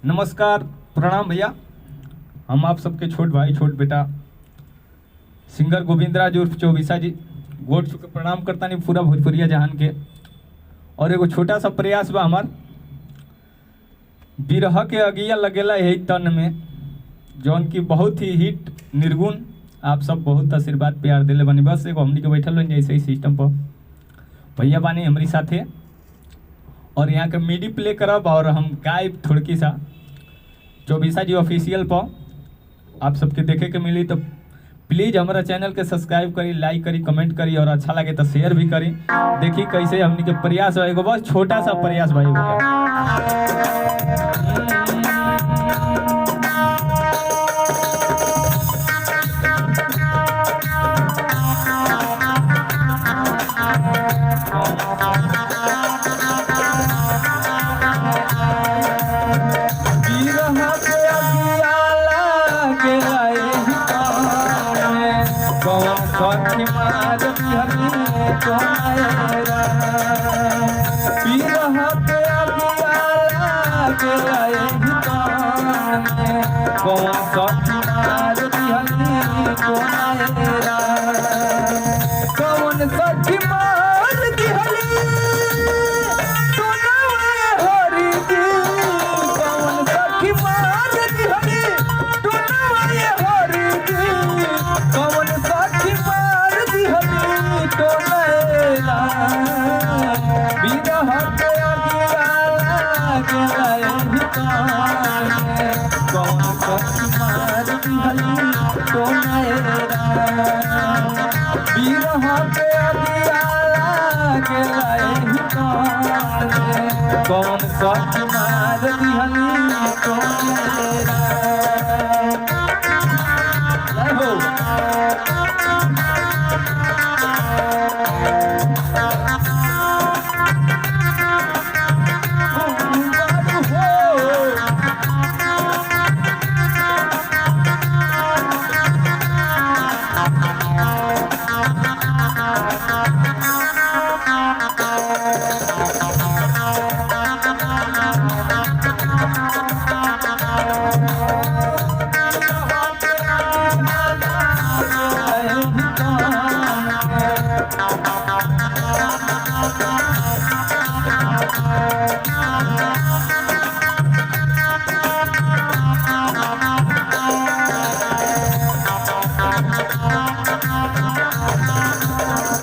नमस्कार, प्रणाम भैया। हम आप सबके छोट भाई छोट बेटा सिंगर गोविंदराज उर्फ चौबीसा जी गोट चुके प्रणाम करता नहीं पूरा भोजपुरिया जहान के। और एगो छोटा सा प्रयास बा हमार, बिरह के अगिया लगेला यही तन में, जौन की बहुत ही हिट निर्गुण आप सब बहुत आशीर्वाद प्यार दिले बनी। बस एगो हमनी के बैठल रही जैसे ही सिस्टम पर भैया बानी हमारी साथे, और यहाँ के मिडी प्ले करब और हम गायब थोड़की सा चौबीसा जी ऑफिशियल पर आप सबके देखे के मिली। तो प्लीज़ हमारा चैनल के सब्सक्राइब करी, लाइक करी, कमेंट करी, और अच्छा लगे तो शेयर भी करी। देखी कैसे हमनी के प्रयास है, बस छोटा सा प्रयास भाई कौन सा मार दिहली तो